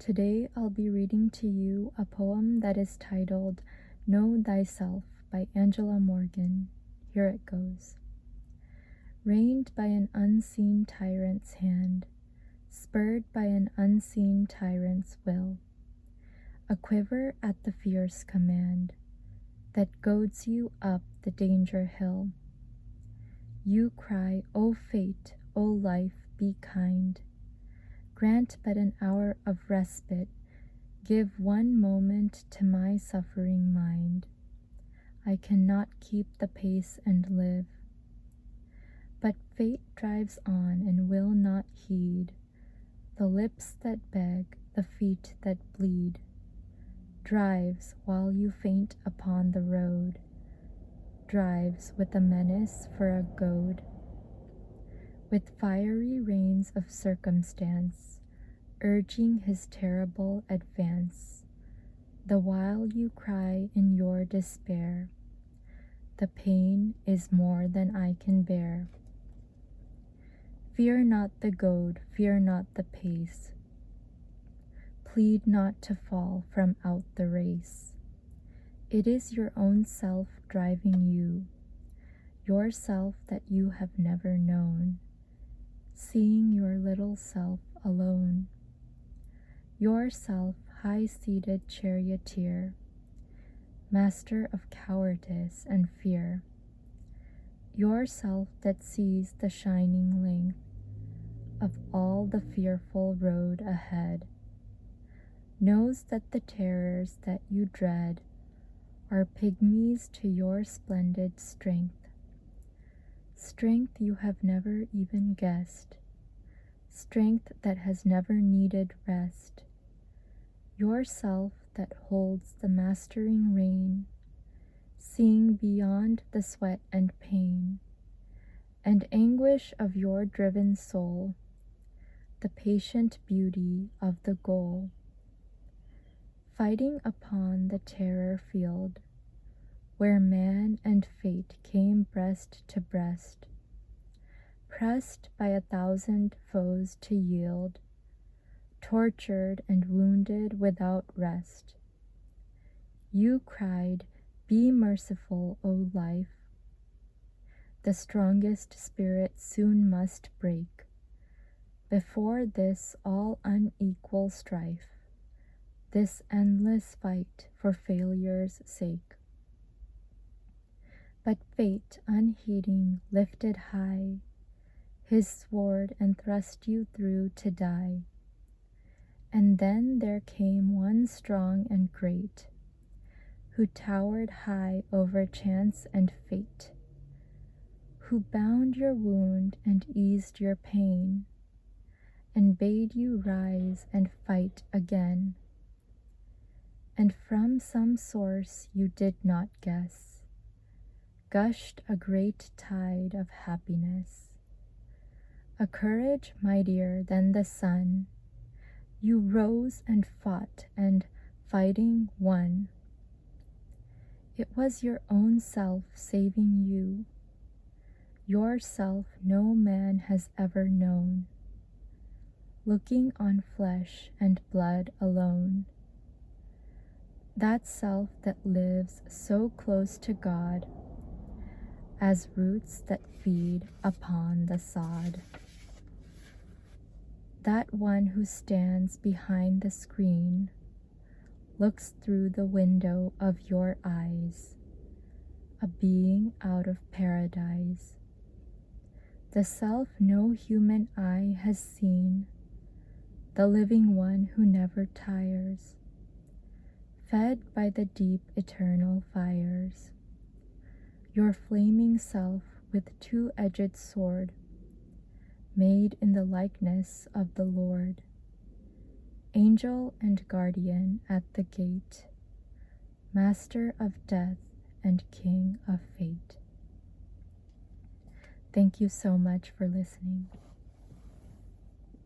Today I'll be reading to you a poem that is titled Know Thyself by Angela Morgan. Here it goes. Reined by an unseen tyrant's hand, spurred by an unseen tyrant's will, a quiver at the fierce command that goads you up the danger hill. You cry, O fate, O life, be kind. Grant but an hour of respite, give one moment to my suffering mind. I cannot keep the pace and live. But fate drives on and will not heed the lips that beg, the feet that bleed, drives while you faint upon the road, drives with a menace for a goad. With fiery reins of circumstance, urging his terrible advance, the while you cry in your despair, the pain is more than I can bear. Fear not the goad, fear not the pace, plead not to fall from out the race. It is your own self driving you, your self that you have never known, seeing your little self alone, yourself high-seated charioteer, master of cowardice and fear, yourself that sees the shining length of all the fearful road ahead, knows that the terrors that you dread are pygmies to your splendid strength, strength you have never even guessed, strength that has never needed rest, yourself that holds the mastering rein, seeing beyond the sweat and pain and anguish of your driven soul, the patient beauty of the goal. Fighting upon the terror field, where man and fate came breast to breast, pressed by 1,000 foes to yield, tortured and wounded without rest. You cried, be merciful, O life. The strongest spirit soon must break before this all unequal strife, this endless fight for failure's sake. But fate, unheeding, lifted high his sword and thrust you through to die. And then there came one strong and great, who towered high over chance and fate, who bound your wound and eased your pain, and bade you rise and fight again. And from some source you did not guess, gushed a great tide of happiness, a courage mightier than the sun. You rose and fought, and fighting won. It was your own self saving you, your self no man has ever known, looking on flesh and blood alone. That self that lives so close to God, as roots that feed upon the sod. That one who stands behind the screen, looks through the window of your eyes, a being out of paradise. The self no human eye has seen, the living one who never tires, fed by the deep eternal fires. Your flaming self with two-edged sword, made in the likeness of the Lord, angel and guardian at the gate, master of death and king of fate. Thank you so much for listening.